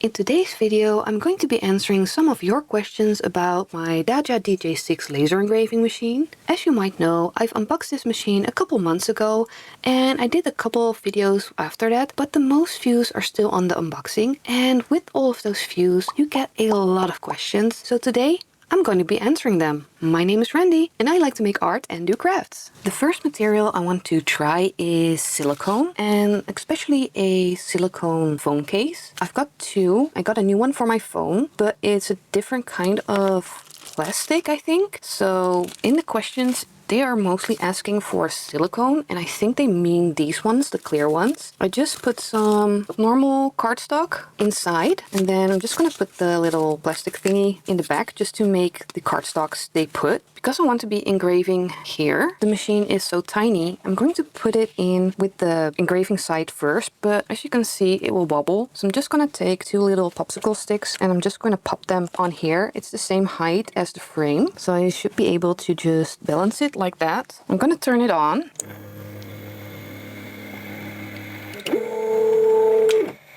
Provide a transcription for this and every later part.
In today's video, I'm going to be answering some of your questions about my DAJA DJ6 laser engraving machine. As you might know, I've unboxed this machine a couple months ago and I did a couple of videos after that, but the most views are still on the unboxing, and with all of those views, you get a lot of questions. So today, I'm going to be answering them. My name is Randy and I like to make art and do crafts. The first material I want to try is silicone, and especially a silicone phone case. I've got two. I got a new one for my phone, but it's a different kind of plastic, I think. So in the questions, they are mostly asking for silicone, and I think they mean these ones, the clear ones. I just put some normal cardstock inside, and then I'm just gonna put the little plastic thingy in the back just to make the cardstock stay put. Because I want to be engraving here, the machine is so tiny, I'm going to put it in with the engraving side first, but as you can see, it will wobble. So I'm just gonna take two little popsicle sticks and I'm just gonna pop them on here. It's the same height as the frame, so you should be able to just balance it like that. I'm gonna turn it on.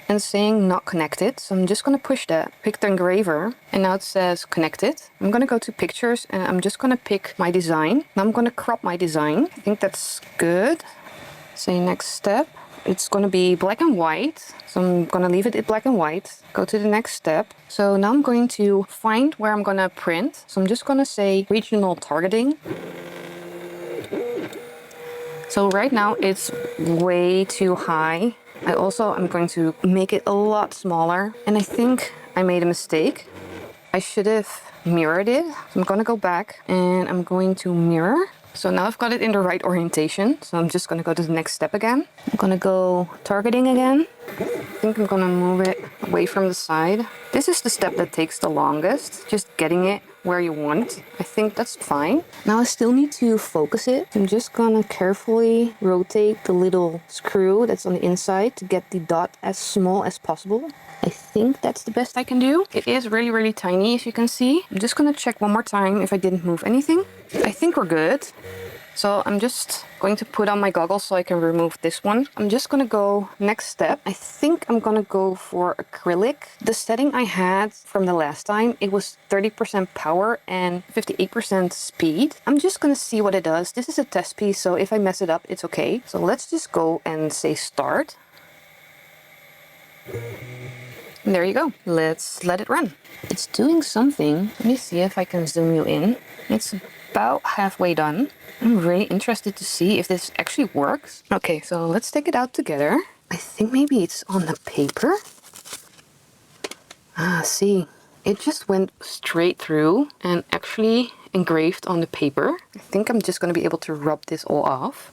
And saying not connected, so I'm just gonna push that, pick the engraver, and now it says connected. I'm gonna go to pictures and I'm just gonna pick my design. Now I'm gonna crop my design. I think that's good. Say next step. It's gonna be black and white, so I'm gonna leave it in black and white. Go to the next step. So now I'm going to find where I'm gonna print. So I'm just gonna say regional targeting. So right now it's way too high. I'm going to make it a lot smaller, and I think I made a mistake. I should have mirrored it. So I'm gonna go back and I'm going to mirror. So now I've got it in the right orientation. So I'm just gonna go to the next step again. I'm gonna go targeting again. I think I'm gonna move it away from the side. This is the step that takes the longest, just getting it where you want. I think that's fine. Now I still need to focus it. I'm just gonna carefully rotate the little screw that's on the inside to get the dot as small as possible. I think that's the best I can do. It is really, really tiny, as you can see. I'm just gonna check one more time if I didn't move anything. I think we're good. So I'm just going to put on my goggles so I can remove this one. I'm just gonna go next step. I think I'm gonna go for acrylic. The setting I had from the last time, it was 30% power and 58% speed. I'm just gonna see what it does. This is a test piece, so if I mess it up, it's okay. So let's just go and say start. And there you go. Let's let it run. It's doing something. Let me see if I can zoom you in. It's about halfway done. I'm really interested to see if this actually works. Okay, so let's take it out together. I think maybe it's on the paper. See, it just went straight through and actually engraved on the paper. I think I'm just going to be able to rub this all off.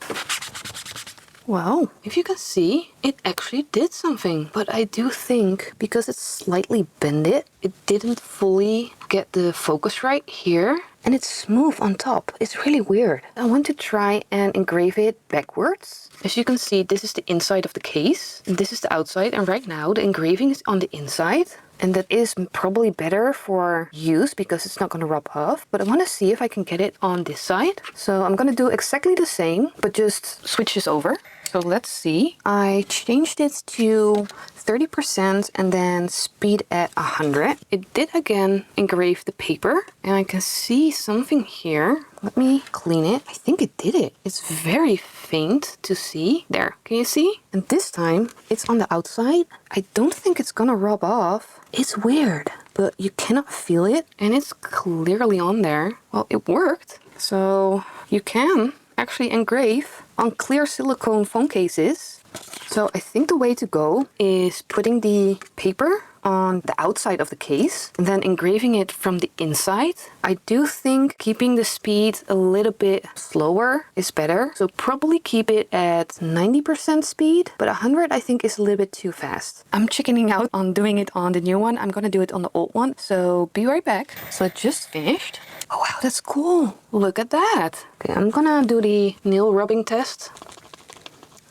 Well, if you can see, it actually did something. But I do think because it's slightly bended, it didn't fully get the focus right here. And it's smooth on top. It's really weird. I want to try and engrave it backwards. As you can see, this is the inside of the case, and this is the outside. And right now the engraving is on the inside. And that is probably better for use because it's not going to rub off. But I want to see if I can get it on this side. So I'm going to do exactly the same, but just switch this over. So let's see. I changed it to 30% and then speed at 100. It did again engrave the paper, and I can see something here. Let me clean it. I think it did it. It's very faint to see. There, can you see? And this time it's on the outside. I don't think it's gonna rub off. It's weird, but you cannot feel it, and it's clearly on there. Well, it worked. So you can actually engrave on clear silicone phone cases. So I think the way to go is putting the paper on the outside of the case and then engraving it from the inside. I do think keeping the speed a little bit slower is better. So probably keep it at 90% speed, but 100 I think is a little bit too fast. I'm chickening out on doing it on the new one. I'm gonna do it on the old one. So be right back. So it just finished. Oh wow, that's cool. Look at that. Okay, I'm gonna do the nail rubbing test.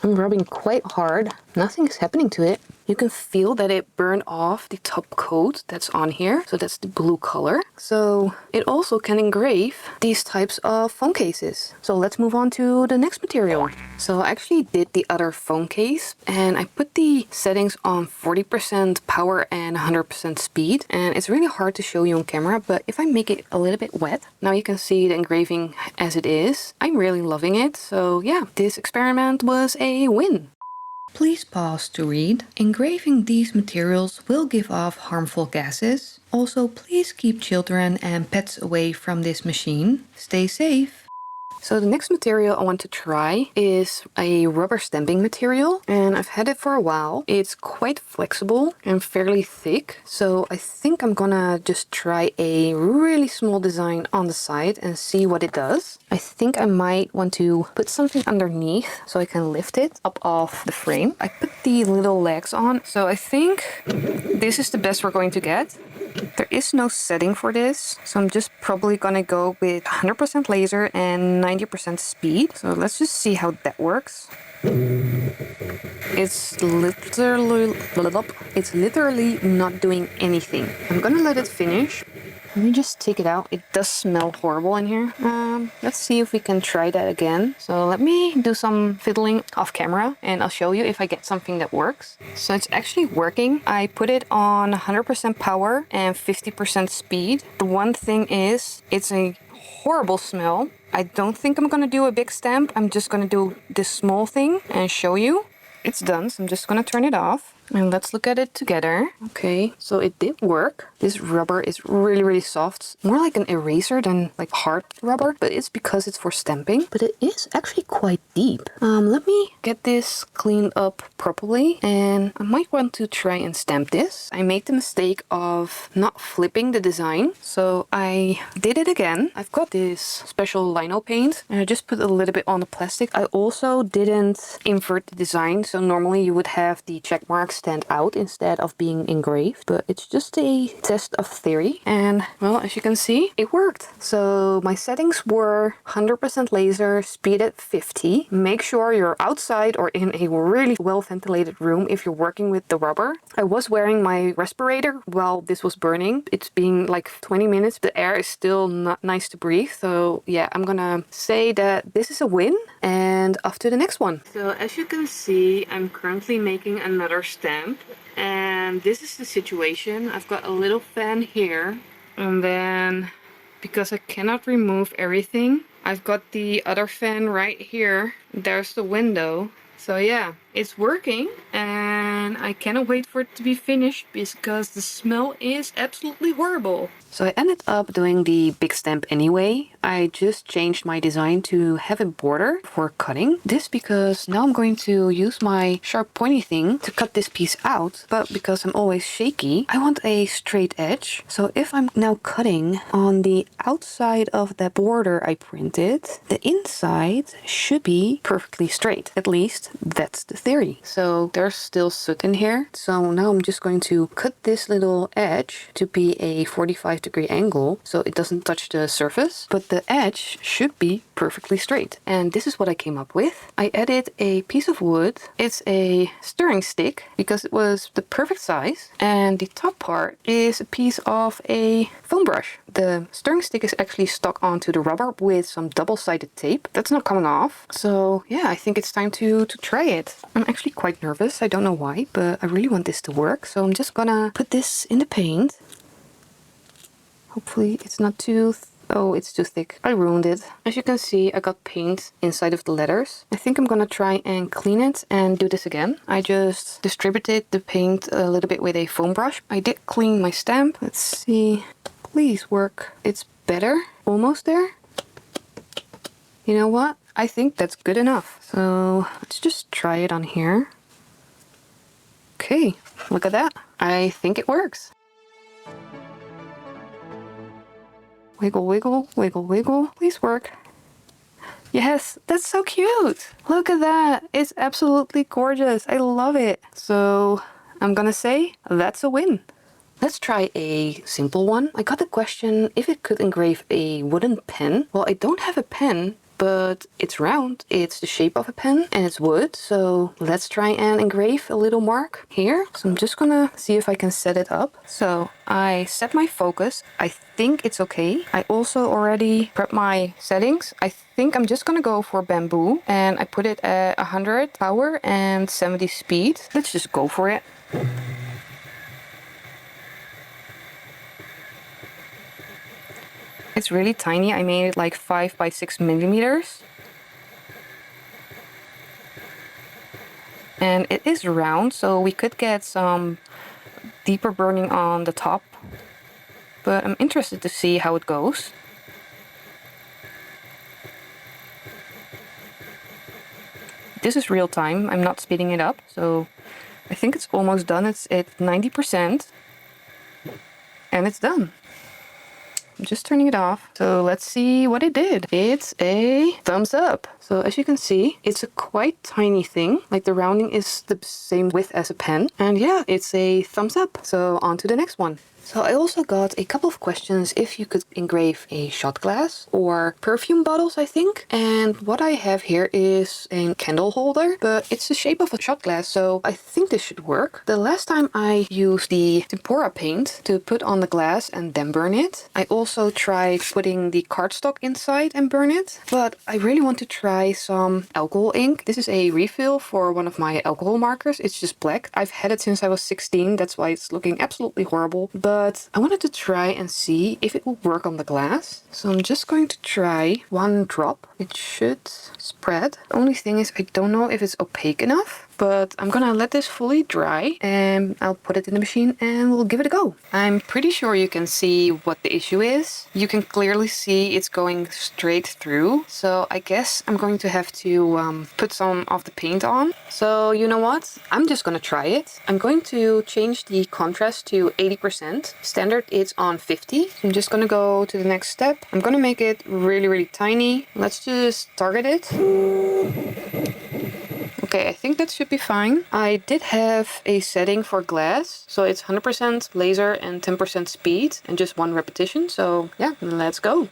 I'm rubbing quite hard. Nothing is happening to it. you can feel that it burned off the top coat that's on here. So that's the blue color. So it also can engrave these types of phone cases. So let's move on to the next material. So I actually did the other phone case and I put the settings on 40% power and 100% speed. And it's really hard to show you on camera, but if I make it a little bit wet, now you can see the engraving as it is. I'm really loving it. So yeah, this experiment was a win. Please pause to read. Engraving these materials will give off harmful gases. Also, please keep children and pets away from this machine. Stay safe. So the next material I want to try is a rubber stamping material, and I've had it for a while. It's quite flexible and fairly thick, so I think I'm gonna just try a really small design on the side and see what it does. I think I might want to put something underneath so I can lift it up off the frame. I put the little legs on, so I think this is the best we're going to get. There is no setting for this, so I'm just probably gonna go with 100% laser and 90% speed. So let's just see how that works. It's literally not doing anything. I'm gonna let it finish. Let me just take it out. It does smell horrible in here. Let's see if we can try that again. So let me do some fiddling off camera and I'll show you if I get something that works. So it's actually working. I put it on 100% power and 50% speed. The one thing is, it's a horrible smell. I don't think I'm gonna do a big stamp. I'm just gonna do this small thing and show you. It's done, so I'm just gonna turn it off. And let's look at it together. Okay, so it did work. This rubber is really, really soft. More like an eraser than like hard rubber, but it's because it's for stamping. But it is actually quite deep. Let me get this cleaned up properly, and I might want to try and stamp this. I made the mistake of not flipping the design, so I did it again. I've got this special lino paint, and I just put a little bit on the plastic. I also didn't invert the design, so normally you would have the check marks stand out instead of being engraved, but it's just a test of theory, and well, as you can see, it worked. So my settings were 100% laser, speed at 50. Make sure you're outside or in a really well ventilated room if you're working with the rubber. I was wearing my respirator while this was burning. It's been like 20 minutes. The air is still not nice to breathe, so yeah, I'm gonna say that this is a win, and off to the next one. So as you can see, I'm currently making another stamp, and this is the situation. I've got a little fan here, and then because I cannot remove everything, I've got the other fan right here. There's the window. So yeah, it's working, and I cannot wait for it to be finished because the smell is absolutely horrible. So I ended up doing the big stamp anyway. I just changed my design to have a border for cutting. This because now I'm going to use my sharp pointy thing to cut this piece out, but because I'm always shaky, I want a straight edge. So if I'm now cutting on the outside of that border I printed, the inside should be perfectly straight. At least that's the theory. So there's still soot in here. So now I'm just going to cut this little edge to be a 45-degree angle so it doesn't touch the surface, but the edge should be perfectly straight. And this is what I came up with. I added a piece of wood. It's a stirring stick because it was the perfect size, and the top part is a piece of a foam brush. The stirring stick is actually stuck onto the rubber with some double-sided tape. That's not coming off. So yeah, I think it's time to try it. I'm actually quite nervous. I don't know why, but I really want this to work. So I'm just gonna put this in the paint. Hopefully it's not too oh, it's too thick. I ruined it. As you can see, I got paint inside of the letters. I think I'm gonna try and clean it and do this again. I just distributed the paint a little bit with a foam brush. I did clean my stamp. Let's see. Please work. It's better. Almost there. You know what? I think that's good enough. So let's just try it on here. Okay, look at that. I think it works. Wiggle, wiggle, wiggle, wiggle. Please work. Yes, that's so cute. Look at that. It's absolutely gorgeous. I love it. So I'm gonna say that's a win. Let's try a simple one. I got the question if it could engrave a wooden pen. Well, I don't have a pen but it's round. It's the shape of a pen and it's wood. So let's try and engrave a little mark here. So I'm just gonna see if I can set it up. So I set my focus. I think it's okay. I also already prepped my settings. I think I'm just gonna go for bamboo, and I put it at 100 power and 70 speed. Let's just go for it. It's really tiny. I made it like 5 by 6 millimeters. And it is round, so we could get some deeper burning on the top. But I'm interested to see how it goes. This is real time. I'm not speeding it up, so I think it's almost done. It's at 90%. And it's done. I'm just turning it off. So let's see what it did. It's a thumbs up. So as you can see, it's a quite tiny thing. Like the rounding is the same width as a pen. And yeah, it's a thumbs up. So on to the next one. So I also got a couple of questions if you could engrave a shot glass or perfume bottles, I think. And what I have here is a candle holder, but it's the shape of a shot glass, so I think this should work. The last time I used the tempera paint to put on the glass and then burn it. I also tried putting the cardstock inside and burn it, but I really want to try some alcohol ink. This is a refill for one of my alcohol markers. It's just black. I've had it since I was 16, that's why it's looking absolutely horrible. But I wanted to try and see if it will work on the glass. So I'm just going to try one drop. It should spread. The only thing is I don't know if it's opaque enough. But I'm gonna let this fully dry and I'll put it in the machine and we'll give it a go. I'm pretty sure you can see what the issue is. You can clearly see it's going straight through. So I guess I'm going to have to put some of the paint on. So you know what? I'm just gonna try it. I'm going to change the contrast to 80%. Standard it's on 50. So I'm just gonna go to the next step. I'm gonna make it really, really tiny. Let's just target it. Okay, I think that should be fine. I did have a setting for glass, so it's 100% laser and 10% speed and just one repetition. So yeah, let's go.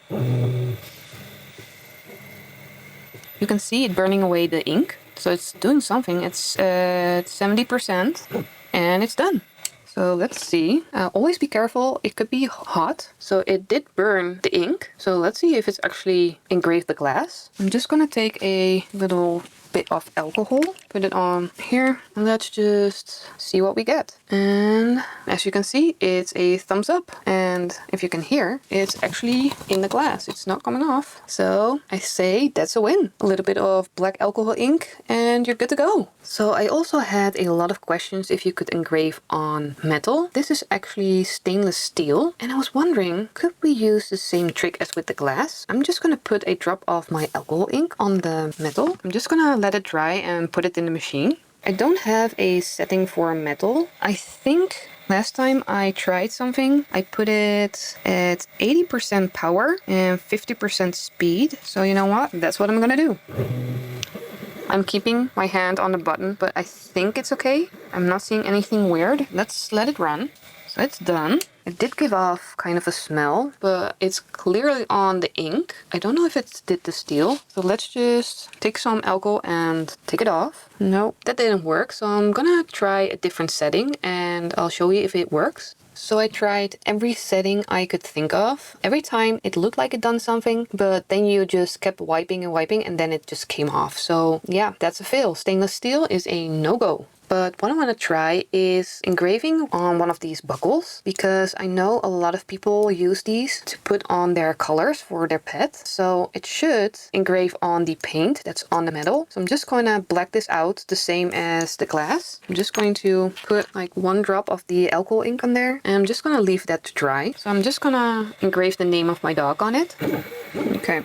You can see it burning away the ink. So it's doing something. It's at 70% and it's done. So let's see. Always be careful. It could be hot. So it did burn the ink. So let's see if it's actually engraved the glass. I'm just gonna take a little bit of alcohol, put it on here, and let's just see what we get. And as you can see, it's a thumbs up. And if you can hear, it's actually in the glass. It's not coming off. So I say that's a win. A little bit of black alcohol ink and you're good to go. So I also had a lot of questions if you could engrave on metal. This is actually stainless steel. And I was wondering, could we use the same trick as with the glass? I'm just gonna put a drop of my alcohol ink on the metal. I'm just gonna let it dry and put it in the machine. I don't have a setting for metal. I think last time I tried something, I put it at 80% power and 50% speed. So you know what? That's what I'm gonna do. I'm keeping my hand on the button, but I think it's okay. I'm not seeing anything weird. Let's let it run. So it's done. It did give off kind of a smell, but it's clearly on the ink. I don't know if it did the steel. So let's just take some alcohol and take it off. No, that didn't work. So I'm gonna try a different setting and I'll show you if it works. So I tried every setting I could think of. Every time it looked like it done something, but then you just kept wiping and wiping and then it just came off. So yeah, that's a fail. Stainless steel is a no-go. But what I want to try is engraving on one of these buckles, because I know a lot of people use these to put on their colors for their pets. So it should engrave on the paint that's on the metal. So I'm just going to black this out the same as the glass. I'm just going to put like one drop of the alcohol ink on there and I'm just going to leave that to dry. So I'm just going to engrave the name of my dog on it. Okay.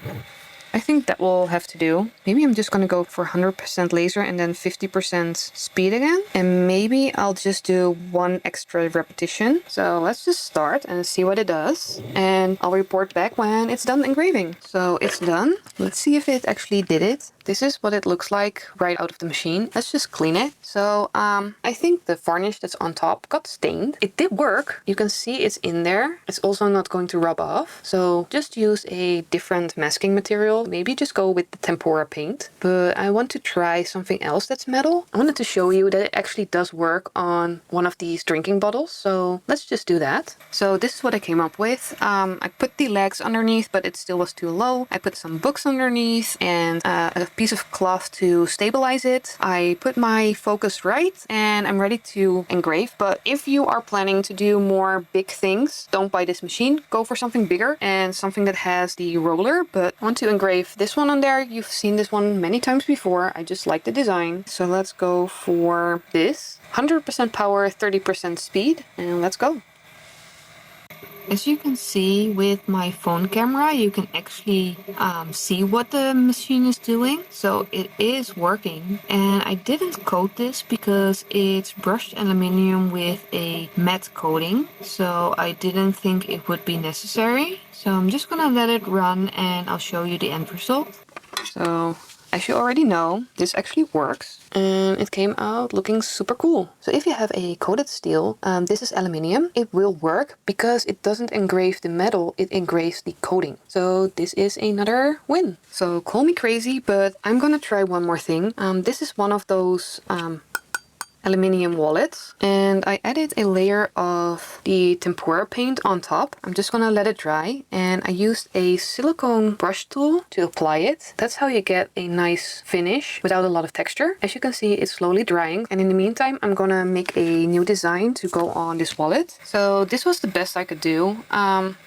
I think that will have to do. Maybe I'm just gonna go for 100% laser and then 50% speed again. And maybe I'll just do one extra repetition. So let's just start and see what it does. And I'll report back when it's done engraving. So it's done. Let's see if it actually did it. This is what it looks like right out of the machine. Let's just clean it. So I think the varnish that's on top got stained. It did work. You can see it's in there. It's also not going to rub off. So just use a different masking material thought maybe just go with the tempera paint, but I want to try something else that's metal. I wanted to show you that it actually does work on one of these drinking bottles, so let's just do that. So this is what I came up with. I put the legs underneath, but it still was too low. I put some books underneath and a piece of cloth to stabilize it. I put my focus right and I'm ready to engrave. But if you are planning to do more big things, don't buy this machine. Go for something bigger and something that has the roller. But I want to engrave this one on there. You've seen this one many times before. I just like the design. So let's go for this. 100% power, 30% speed, and let's go. As you can see with my phone camera, you can actually see what the machine is doing. So it is working. And I didn't coat this because it's brushed aluminium with a matte coating. So I didn't think it would be necessary. So I'm just gonna let it run and I'll show you the end result. So as you already know, this actually works and it came out looking super cool. So if you have a coated steel, this is aluminium, it will work because it doesn't engrave the metal, it engraves the coating. So this is another win. So call me crazy, but I'm gonna try one more thing. This is one of those aluminium wallets and I added a layer of the tempera paint on top. I'm just gonna let it dry and I used a silicone brush tool to apply it. That's how you get a nice finish without a lot of texture. As you can see, it's slowly drying, and in the meantime I'm gonna make a new design to go on this wallet. So this was the best I could do.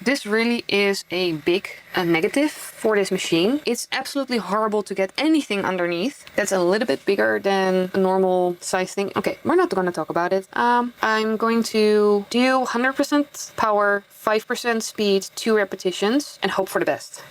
This really is a big negative for this machine. It's absolutely horrible to get anything underneath that's a little bit bigger than a normal size thing. Okay, we're not going to talk about it. I'm going to do 100% power, 5% speed, 2 repetitions, and hope for the best.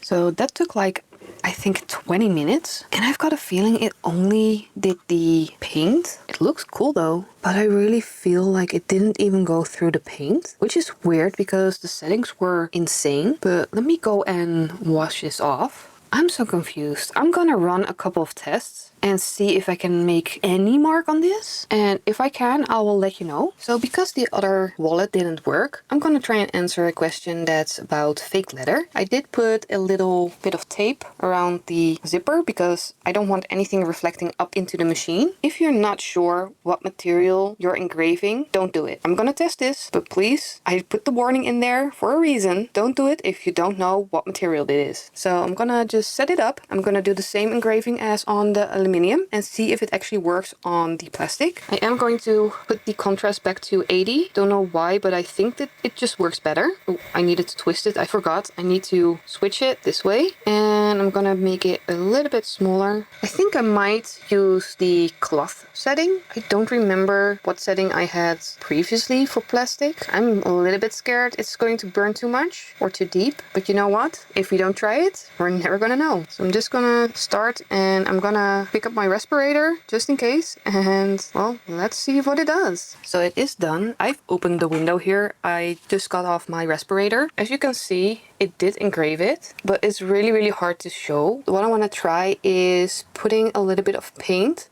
So that took like, I think 20 minutes. And I've got a feeling it only did the paint. It looks cool though, but I really feel like it didn't even go through the paint, which is weird because the settings were insane. But let me go and wash this off. I'm so confused. I'm gonna run a couple of tests and see if I can make any mark on this. And if I can, I will let you know. So because the other wallet didn't work, I'm gonna try and answer a question that's about fake leather. I did put a little bit of tape around the zipper because I don't want anything reflecting up into the machine. If you're not sure what material you're engraving, don't do it. I'm gonna test this, but please, I put the warning in there for a reason. Don't do it if you don't know what material it is. So I'm gonna just set it up. I'm gonna do the same engraving as on the aluminium and see if it actually works on the plastic. I am going to put the contrast back to 80. Don't know why, but I think that it just works better. Oh, I needed to twist it. I forgot. I need to switch it this way. And I'm gonna make it a little bit smaller. I think I might use the cloth setting. I don't remember what setting I had previously for plastic. I'm a little bit scared it's going to burn too much or too deep. But you know what? If we don't try it, we're never gonna know. So I'm just gonna start and I'm gonna pick up my respirator just in case, and well, let's see what it does. So it is done. I've opened the window here. I just got off my respirator. As you can see, it did engrave it, but it's really hard to show. What I want to try is putting a little bit of paint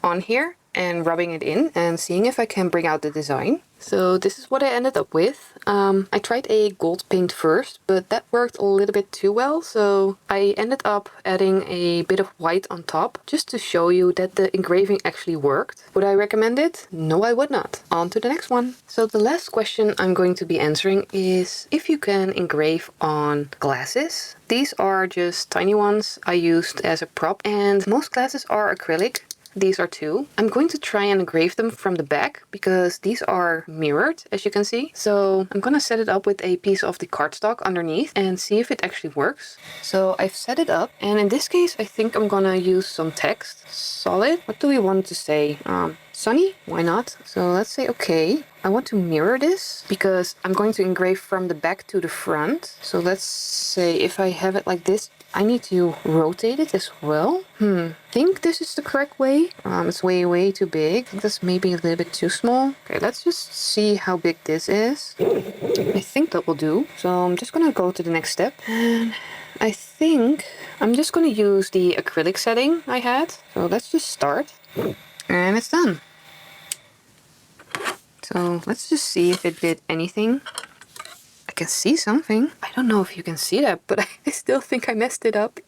on here and rubbing it in and seeing if I can bring out the design. So this is what I ended up with. I tried a gold paint first, but that worked a little bit too well. So I ended up adding a bit of white on top just to show you that the engraving actually worked. Would I recommend it? No, I would not. On to the next one. So the last question I'm going to be answering is if you can engrave on glasses. These are just tiny ones I used as a prop, and most glasses are acrylic. These are 2. I'm going to try and engrave them from the back because these are mirrored, as you can see. So I'm gonna set it up with a piece of the cardstock underneath and see if it actually works. So I've set it up, and in this case I think I'm gonna use some text. Solid. What do we want to say? Sunny? Why not? So let's say okay. I want to mirror this because I'm going to engrave from the back to the front. So let's say if I have it like this, I need to rotate it as well. Think this is the correct way. It's way too big. I think that's maybe a little bit too small. Okay, let's just see how big this is. I think that will do. So I'm just gonna go to the next step. And I think I'm just gonna use the acrylic setting I had. So let's just start. And it's done. So let's just see if it did anything. I can see something. I don't know if you can see that, but I still think I messed it up.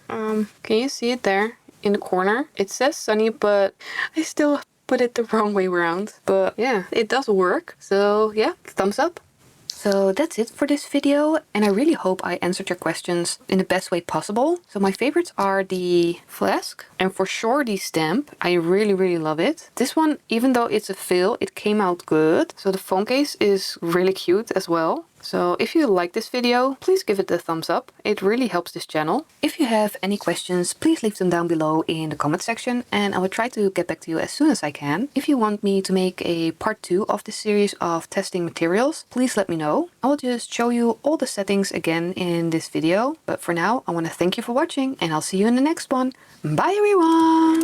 Can you see it there in the corner? It says sunny, but I still put it the wrong way around. But yeah, it does work. So yeah, thumbs up. So that's it for this video, and I really hope I answered your questions in the best way possible. So my favorites are the flask and for sure the stamp. I really love it. This one, even though it's a fail, it came out good. So the phone case is really cute as well. So if you like this video, please give it a thumbs up. It really helps this channel. If you have any questions, please leave them down below in the comment section and I will try to get back to you as soon as I can. If you want me to make a part 2 of this series of testing materials, please let me know. I will just show you all the settings again in this video. But for now, I want to thank you for watching and I'll see you in the next one. Bye everyone!